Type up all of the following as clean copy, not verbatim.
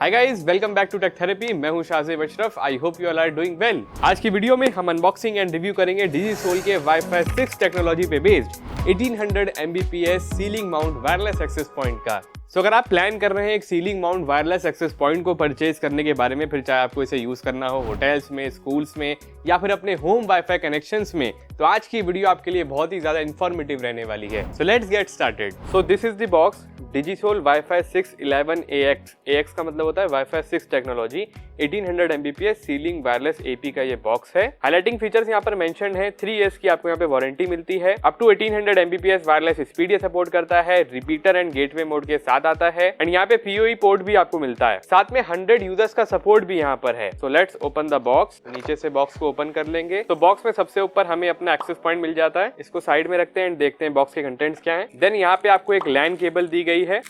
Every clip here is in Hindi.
Hi guys, welcome back to tech therapy. मैं हूं Shahzeb Ashraf. I hope you all are doing well. आज की वीडियो में हम अनबॉक्सिंग एंड रिव्यू करेंगे डिजिसोल के वाईफाई 6 टेक्नोलॉजी पे based 1800 Mbps ceiling mount wireless access point का। सो अगर आप प्लान कर रहे हैं एक ceiling mount wireless access point को परचेज करने के बारे में, फिर चाहे आपको इसे यूज करना हो होटल्स में, स्कूल्स में या फिर अपने होम वाईफाई कनेक्शंस में, तो आज की वीडियो आपके लिए बहुत ही ज्यादा इंफॉर्मेटिव रहने वाली है। So let's get started. So this is the box Digisol wifi 611 AX। AX का मतलब होता है wifi 6 technology 1800 Mbps ceiling wireless AP का ये बॉक्स है। हाइलाइटिंग फीचर्स यहाँ पर मेंशन है। 3 years की आपको यहाँ पे वारंटी मिलती है। Up to 1800 Mbps wireless speed ये सपोर्ट करता है। रिपीटर एंड गेटवे मोड के साथ आता है एंड यहाँ पे PoE पोर्ट भी आपको मिलता है। साथ में 100 यूजर्स का सपोर्ट भी यहाँ पर है। So let's open the box. नीचे से बॉक्स को ओपन कर लेंगे तो बॉक्स में सबसे ऊपर हमें अपना एक्सेस पॉइंट मिल जाता है। इसको साइड में रखते हैं एंड देखते हैं बॉक्स के कंटेंट्स क्या है। देन यहाँ पे आपको एक लैन केबल दी गई है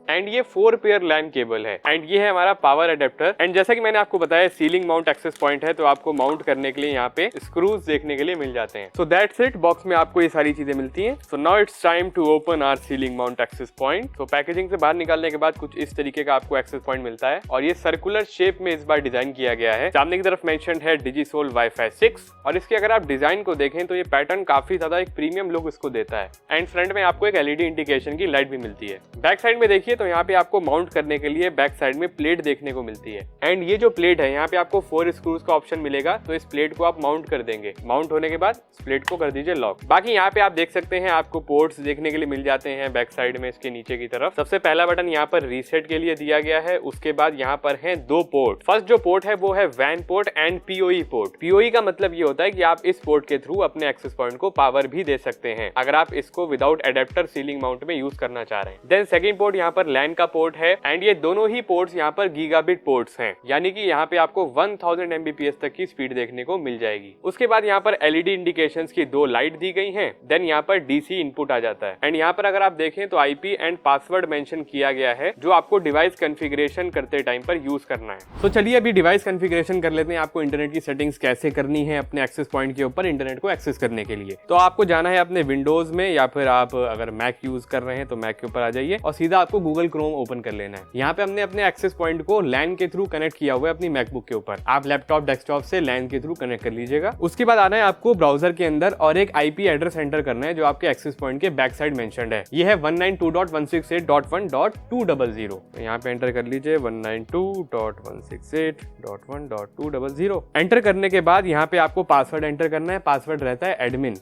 एंड ये 4 पेयर लैन केबल है एंड ये है हमारा पावर अडेप्टर। एंड जैसा कि मैंने आपको बताया सीलिंग माउंट एक्सेस पॉइंट है, तो आपको माउंट करने के लिए यहाँ पे स्क्रूज देखने के लिए मिल जाते हैं। So that's it. बॉक्स में आपको ये सारी चीजें मिलती हैं। So now it's time to open our ceiling mount access point. तो पैकेजिंग से बाहर निकालने के बाद कुछ इस तरीके का आपको एक्सेस पॉइंट मिलता है और ये सर्कुलर शेप में इस बार डिजाइन किया गया है। सामने की तरफ मेंशन है डिजिसोल वाईफाई 6 और इसके अगर आप डिजाइन को देखें तो ये पैटर्न काफी ज्यादा एक प्रीमियम लुक इसको देता है एंड फ्रंट में आपको एक LED इंडिकेशन की लाइट भी मिलती है। बैक साइड में देखिए तो यहाँ पे आपको माउंट करने के लिए बैक साइड में प्लेट देखने को मिलती है एंड ये जो प्लेट है यहाँ पे आपको 4 स्क्रूज का ऑप्शन मिलेगा। तो इस प्लेट को आप माउंट कर देंगे। माउंट होने के बाद इस प्लेट को कर दीजिए लॉक। बाकी यहाँ पे आप देख सकते हैं आपको पोर्ट्स देखने के लिए मिल जाते हैं बैक साइड में। इसके नीचे की तरफ सबसे पहला बटन यहाँ पर रीसेट के लिए दिया गया है। उसके बाद यहाँ पर है 2 पोर्ट। फर्स्ट जो पोर्ट है वो है वैन port and PoE port. PoE का मतलब ये होता है कि आप इस पोर्ट के थ्रू अपने एक्सेस पॉइंट को पावर भी दे सकते हैं अगर आप इसको विदाउट एडेप्टर सीलिंग माउंट में यूज करना चाह रहे हैं। देन सेकंड पोर्ट यहाँ पर लैन का पोर्ट है एंड ये दोनों ही पोर्ट्स यहाँ पर गीगाबिट पोर्ट्स हैं, यानी कि यहाँ पे आपको 1000 Mbps तक की स्पीड देखने को मिल जाएगी। उसके बाद यहाँ पर LED इंडिकेशंस की 2 लाइट दी गई हैं। देन यहाँ पर DC इनपुट आ जाता है एंड यहाँ पर अगर आप देखें तो IP एंड पासवर्ड मेंशन किया गया है जो आपको डिवाइस कॉन्फ़िगरेशन करते टाइम पर यूज करना है। तो चलिए अभी डिवाइस कॉन्फ़िगरेशन कर लेते हैं। आपको इंटरनेट की सेटिंग्स कैसे करनी है अपने एक्सेस पॉइंट के ऊपर इंटरनेट को एक्सेस करने के लिए। तो आपको जाना है अपने विंडोज में या फिर आप अगर मैक यूज कर रहे हैं तो मैक के ऊपर आ जाइए और सीधा आपको गूगल क्रोम ओपन कर लेना है। यहाँ पे हमने अपने एक्सेस पॉइंट को लैन के थ्रू कनेक्ट किया हुआ है अपनी मैकबुक के ऊपर। आप लैपटॉप डेस्कटॉप से लैन के थ्रू कनेक्ट कर लीजिएगा। उसके बाद आना है आपको ब्राउजर के अंदर और एक IP एड्रेस एंटर करना है जो आपके एक्सेस पॉइंट के बैक साइड मेंशन्ड है। ये है 192.168.1.200। तो यहाँ पे एंटर कर लीजिए 192.168.1.200। एंटर करने के बाद यहाँ पे आपको पासवर्ड एंटर करना है। पासवर्ड रहता है एडमिन,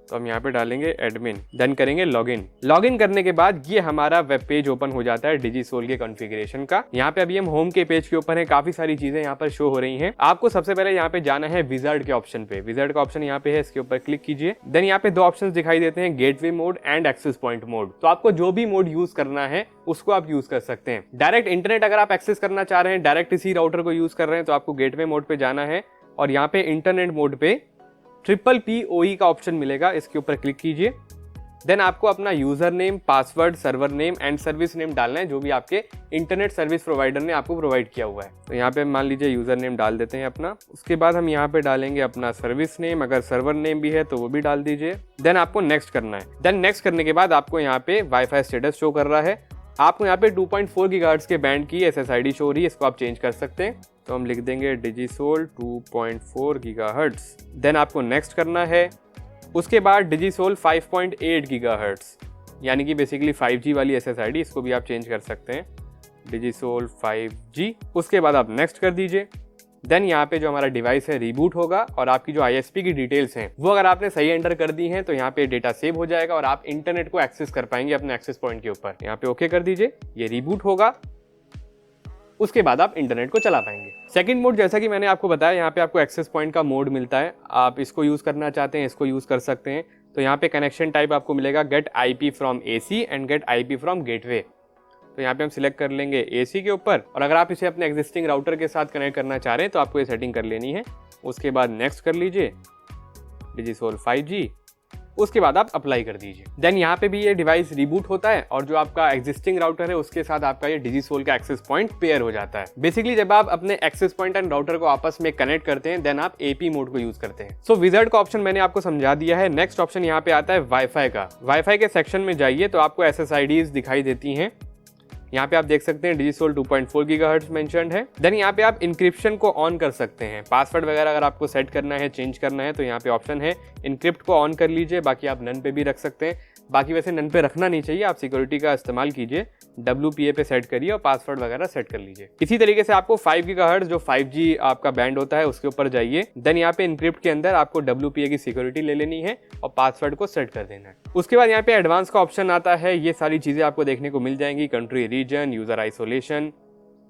तो हम यहाँ पे डालेंगे एडमिन। देन करेंगे लॉगिन। लॉगिन करने के बाद ये हमारा वेब पेज ओपन हो जाता है डिजिसोल के कॉन्फ़िगरेशन का। यहाँ पे अभी हम होम के पेज के ऊपर है। काफी सारी चीजें यहाँ पर शो हो रही हैं। आपको सबसे पहले यहाँ पे जाना है विजार्ड के ऑप्शन पे। विजार्ड का ऑप्शन यहाँ पे है, इसके ऊपर क्लिक कीजिए। देन यहाँ पे 2 ऑप्शन दिखाई देते हैं, gateway mode and access point mode. तो आपको जो भी मोड यूज करना है उसको आप यूज कर सकते हैं। डायरेक्ट इंटरनेट अगर आप एक्सेस करना चाह रहे हैं, डायरेक्ट इसी राउटर को यूज कर रहे हैं, तो आपको गेटवे मोड पे जाना है और यहाँ पे इंटरनेट मोड पे PPPoE का ऑप्शन मिलेगा। इसके ऊपर क्लिक कीजिए। देन आपको अपना user name, password, server name and service name डालना है जो भी आपके इंटरनेट सर्विस प्रोवाइडर ने आपको प्रोवाइड किया हुआ है। तो यहाँ पे मान लीजिए यूजर नेम डाल देते हैं अपना। उसके बाद हम यहाँ पे डालेंगे अपना सर्विस नेम, अगर सर्वर नेम भी है तो वो भी डाल दीजिए। देन आपको नेक्स्ट करना है। देन नेक्स्ट करने के बाद आपको यहाँ पे वाईफाई स्टेटस शो कर रहा है। आपको यहाँ पे 2.4 GHz के बैंड की SSID शो हो रही है, इसको आप चेंज कर सकते हैं। तो हम लिख देंगे डिजिसोल 2.4 GHz। देन आपको नेक्स्ट करना है। उसके बाद डिजिसोल 5.8 GHz, यानी कि बेसिकली 5G वाली SSID, इसको भी आप चेंज कर सकते हैं डिजिसोल 5G। उसके बाद आप नेक्स्ट कर दीजिए। देन यहाँ पे जो हमारा डिवाइस है रीबूट होगा और आपकी जो ISP की डिटेल्स हैं वो अगर आपने सही एंटर कर दी हैं तो यहाँ पे डेटा सेव हो जाएगा और आप इंटरनेट को एक्सेस कर पाएंगे अपने एक्सेस पॉइंट के ऊपर। यहाँ पे ओके कर दीजिए, ये रीबूट होगा। उसके बाद आप इंटरनेट को चला पाएंगे। सेकंड मोड, जैसा कि मैंने आपको बताया, यहाँ पे आपको एक्सेस पॉइंट का मोड मिलता है। आप इसको यूज करना चाहते हैं, इसको यूज कर सकते हैं। तो यहाँ पे कनेक्शन टाइप आपको मिलेगा get IP from AC and get IP from gateway. तो यहाँ पे हम सिलेक्ट कर लेंगे AC के ऊपर और अगर आप इसे अपने एग्जिस्टिंग राउटर के साथ कनेक्ट करना चाह रहे हैं तो आपको ये सेटिंग कर लेनी है। उसके बाद नेक्स्ट कर लीजिए डिजिसोल 5G। उसके बाद आप अप्लाई कर दीजिए। देन यहाँ पे भी ये डिवाइस रिबूट होता है और जो आपका एग्जिस्टिंग राउटर है उसके साथ आपका ये डिजिसोल का एक्सेस पॉइंट पेयर हो जाता है। बेसिकली जब आप अपने एक्सेस पॉइंट एंड राउटर को आपस में कनेक्ट करते हैं देन आप AP मोड को यूज करते हैं। सो विजार्ड का ऑप्शन मैंने आपको समझा दिया है। नेक्स्ट ऑप्शन यहाँ पे आता है वाईफाई का। वाईफाई के सेक्शन में जाइए तो आपको SSIDs दिखाई देती हैं यहाँ पे आप देख सकते हैं डिजिसोल 2.4 गीगाहर्ट्ज मेंशन्ड है। देन यहाँ पे आप इंक्रिप्शन को ऑन कर सकते हैं। पासवर्ड वगैरह अगर आपको सेट करना है, चेंज करना है, तो यहाँ पे ऑप्शन है इनक्रिप्ट को ऑन कर लीजिए। बाकी आप नन पे भी रख सकते हैं। बाकी वैसे नन पे रखना नहीं चाहिए, आप सिक्योरिटी का इस्तेमाल कीजिए, WPA पे सेट करिए और पासवर्ड वगैरह सेट कर लीजिए। इसी तरीके से आपको 5 गीगाहर्ट्ज जो 5G आपका बैंड होता है उसके ऊपर जाइए। देन यहाँ पे इनक्रिप्ट के अंदर आपको WPA की सिक्योरिटी ले लेनी है और पासवर्ड को सेट कर देना है। उसके बाद यहाँ पे एडवांस का ऑप्शन आता है। ये सारी चीजें आपको देखने को मिल जाएंगी, कंट्री, रीजन, यूजर आइसोलेशन।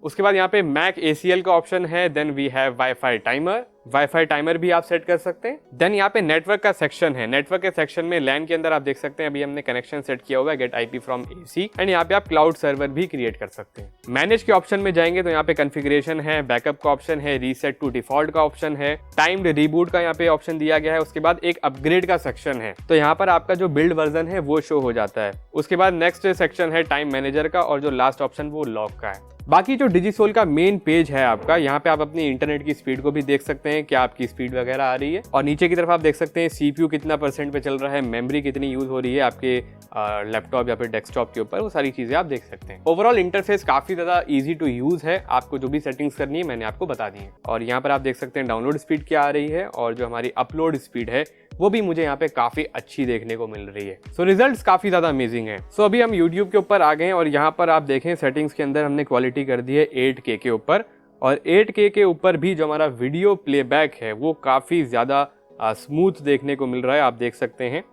उसके बाद यहाँ पे मैक ACL का ऑप्शन है। Then we have wifi timer, wifi timer भी आप सेट कर सकते हैं। देन यहाँ पे नेटवर्क का सेक्शन है। नेटवर्क के सेक्शन में लैन के अंदर आप देख सकते हैं अभी हमने कनेक्शन सेट किया हुआ है, get IP from AC। And यहाँ पे आप क्लाउड सर्वर भी क्रिएट कर सकते हैं। मैनेज के ऑप्शन में जाएंगे तो यहाँ पे कॉन्फ़िगरेशन है, बैकअप का ऑप्शन है, रीसेट टू डिफॉल्ट का ऑप्शन है, टाइम्ड रीबूट का यहाँ पे ऑप्शन दिया गया है। उसके बाद एक अपग्रेड का सेक्शन है, तो यहाँ पर आपका जो बिल्ड वर्जन है वो शो हो जाता है। उसके बाद नेक्स्ट सेक्शन है टाइम मैनेजर का, और जो लास्ट ऑप्शन वो लॉक का है। बाकी जो डिजिसोल का मेन पेज है आपका, यहाँ पे आप अपनी इंटरनेट की स्पीड को भी देख सकते हैं, क्या आपकी स्पीड वगैरह आ रही है। और नीचे की तरफ आप देख सकते हैं CPU कितना % पे चल रहा है, मेमोरी कितनी यूज हो रही है आपके लैपटॉप या फिर डेस्कटॉप के ऊपर, वो सारी चीजें आप देख सकते हैं। ओवरऑल इंटरफेस काफी ज्यादा इजी टू यूज है। आपको जो भी सेटिंग्स करनी है मैंने आपको बता दी है। और यहाँ पर आप देख सकते हैं डाउनलोड स्पीड क्या आ रही है, और जो हमारी अपलोड स्पीड है वो भी मुझे यहाँ पे काफी अच्छी देखने को मिल रही है। सो रिजल्ट्स काफी ज्यादा अमेजिंग है। सो अभी हम YouTube के ऊपर आ गए हैं और यहाँ पर आप देखें सेटिंग्स के अंदर हमने क्वालिटी कर दी है 8K के ऊपर, और 8K के ऊपर भी जो हमारा वीडियो प्लेबैक है वो काफी ज्यादा स्मूथ देखने को मिल रहा है। आप देख सकते हैं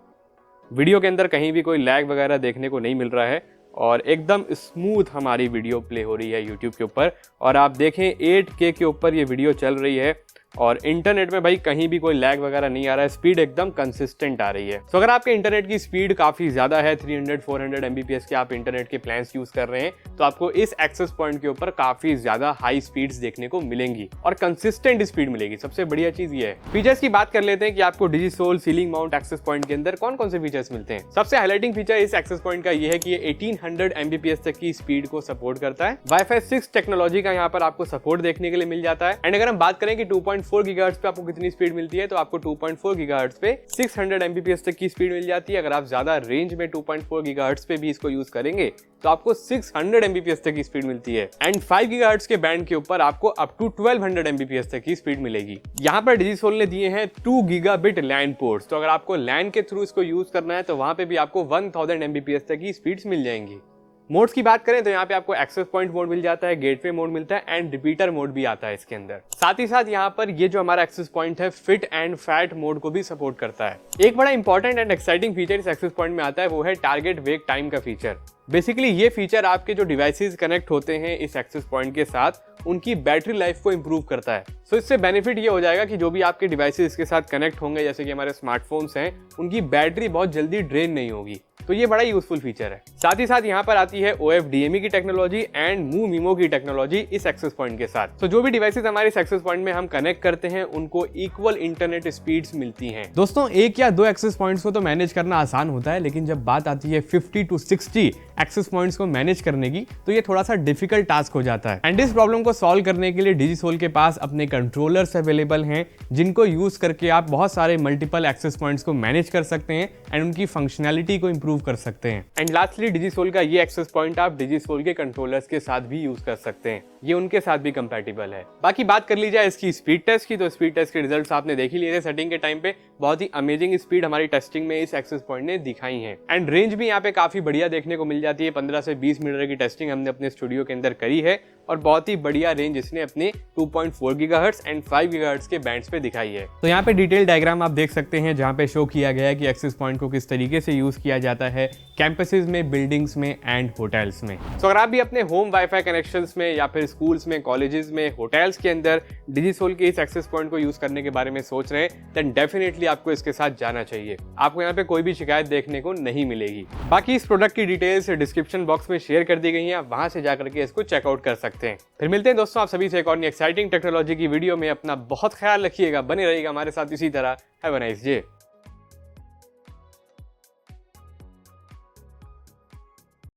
वीडियो के अंदर कहीं भी कोई लैग वगैरह देखने को नहीं मिल रहा है, और एकदम स्मूथ हमारी वीडियो प्ले हो रही है YouTube के ऊपर। और आप देखें 8K के ऊपर ये वीडियो चल रही है, और इंटरनेट में भाई कहीं भी कोई लैग वगैरह नहीं आ रहा है, स्पीड एकदम कंसिस्टेंट आ रही है। तो अगर आपके इंटरनेट की स्पीड काफी ज्यादा है, 300-400 Mbps के आप इंटरनेट के प्लान्स यूज कर रहे हैं, तो आपको इस एक्सेस पॉइंट के ऊपर काफी ज्यादा हाई स्पीड्स देखने को मिलेंगी और कंसिस्टेंट स्पीड मिलेगी। सबसे बढ़िया चीज ये है। फीचर्स की बात कर लेते हैं कि आपको डिजिसोल सीलिंग माउंट एक्सेस पॉइंट के अंदर कौन कौन से फीचर्स मिलते हैं। सबसे हाईलाइटिंग फीचर इस एक्सेस पॉइंट का ये है कि ये 1800 Mbps तक की स्पीड को सपोर्ट करता है। वाईफाई 6 टेक्नोलॉजी का यहाँ पर आपको सपोर्ट देखने के लिए मिल जाता है। एंड अगर हम बात करें कि 2.4 गीगाहर्ट्ज पे आपको कितनी स्पीड मिलती है, तो आपको 2.4 गीगाहर्ट्ज पे 600 Mbps तक की स्पीड मिल जाती है। अगर आप ज्यादा रेंज में 2.4 गीगाहर्ट्ज पे भी इसको यूज करेंगे तो आपको 600 Mbps तक की स्पीड मिलती है। एंड 5 गीगाहर्ट्ज के बैंड के ऊपर आपको अप टू 1200 Mbps तक की स्पीड मिलेगी। यहाँ पर डिजिसोल ने दिए हैं 2 गीगाबिट लैन पोर्ट्स, तो अगर आपको लैन के थ्रू इसको यूज करना है तो वहां पे भी आपको 1000 Mbps तक की स्पीड्स मिल जाएंगी। मोड्स की बात करें तो यहाँ पे आपको एक्सेस पॉइंट मोड मिल जाता है, गेटवे मोड मिलता है, एंड रिपीटर मोड भी आता है इसके अंदर। साथ ही साथ यहाँ पर ये जो हमारा एक्सेस पॉइंट है फिट एंड फैट मोड को भी सपोर्ट करता है। एक बड़ा इंपॉर्टेंट एंड एक्साइटिंग फीचर इस एक्सेस पॉइंट में आता है, वो है टारगेट वेक टाइम का फीचर। बेसिकली ये फीचर आपके जो डिवाइसेस कनेक्ट होते हैं इस एक्सेस पॉइंट के साथ उनकी बैटरी लाइफ को इंप्रूव करता है। सो इससे बेनिफिट ये हो जाएगा कि जो भी आपके डिवाइसेस इसके साथ कनेक्ट होंगे, जैसे कि हमारे स्मार्टफोन्स हैं, उनकी बैटरी बहुत जल्दी ड्रेन नहीं होगी। तो ये बड़ा यूजफुल फीचर है। साथ ही साथ यहाँ पर आती है OFDME की टेक्नोलॉजी एंड MoveMemo की टेक्नोलॉजी इस एक्सेस पॉइंट के साथ। तो जो भी डिवाइसेस हमारे इस एक्सेस पॉइंट में हम कनेक्ट करते हैं उनको इक्वल इंटरनेट स्पीड्स मिलती हैं। दोस्तों, एक या दो एक्सेस पॉइंट्स को तो मैनेज करना आसान होता है, लेकिन जब बात आती है 50 to 60 एक्सेस पॉइंट्स को मैनेज करने की तो ये थोड़ा सा डिफिकल्ट टास्क हो जाता है। एंड इस प्रॉब्लम को सॉल्व करने के लिए डिजिसोल के पास अपने कंट्रोलर्स अवेलेबल हैं, जिनको यूज करके आप बहुत सारे मल्टीपल एक्सेस पॉइंट्स को मैनेज कर सकते हैं एंड उनकी फंक्शनैलिटी को इंप्रूव कर सकते हैं। एंड लास्टली डिजिसोल का ये एक्सेस पॉइंट आप डिजिसोल के कंट्रोलर्स के साथ भी यूज कर सकते हैं, ये उनके साथ भी कंपैटिबल है। बाकी बात कर ली जाए इसकी स्पीड टेस्ट की, तो स्पीड टेस्ट के रिजल्ट्स आपने देख ही लिए थे सेटिंग के टाइम पे। बहुत ही अमेजिंग स्पीड हमारी टेस्टिंग में इस एक्सेस पॉइंट ने दिखाई है। एंड रेंज भी यहाँ पे काफी बढ़िया देखने को मिल जाती है। 15 से 20 मीटर की टेस्टिंग हमने अपने स्टूडियो के अंदर करी है और बहुत ही बढ़िया रेंज इसने अपने 2.4 गीगाहर्ट्ज एंड 5 गीगाहर्ट्ज के बैंड्स पे दिखाई है। तो यहाँ पे डिटेल डायग्राम आप देख सकते हैं, जहाँ पे शो किया गया है कि एक्सेस पॉइंट को किस तरीके से यूज किया जाता है कैंपसेस में, बिल्डिंग्स में एंड होटल्स में। तो अगर आप भी अपने होम वाईफाई कनेक्शंस में या फिर स्कूल्स में, कॉलेजेस में, होटल्स के अंदर डिजिसोल के इस एक्सेस पॉइंट को यूज करने के बारे में सोच रहे हैं, देन डेफिनेटली आपको इसके साथ जाना चाहिए। आपको यहाँ पे कोई भी शिकायत देखने को नहीं मिलेगी। बाकी इस प्रोडक्ट की डिटेल्स डिस्क्रिप्शन बॉक्स में शेयर कर दी गई है, आप वहां से जाकर के इसको चेकआउट कर सकते हैं। फिर मिलते हैं दोस्तों आप सभी से एक और एक्साइटिंग टेक्नोलॉजी की वीडियो में। अपना बहुत ख्याल रखिएगा, बने रहिएगा हमारे साथ इसी तरह। Have a nice day.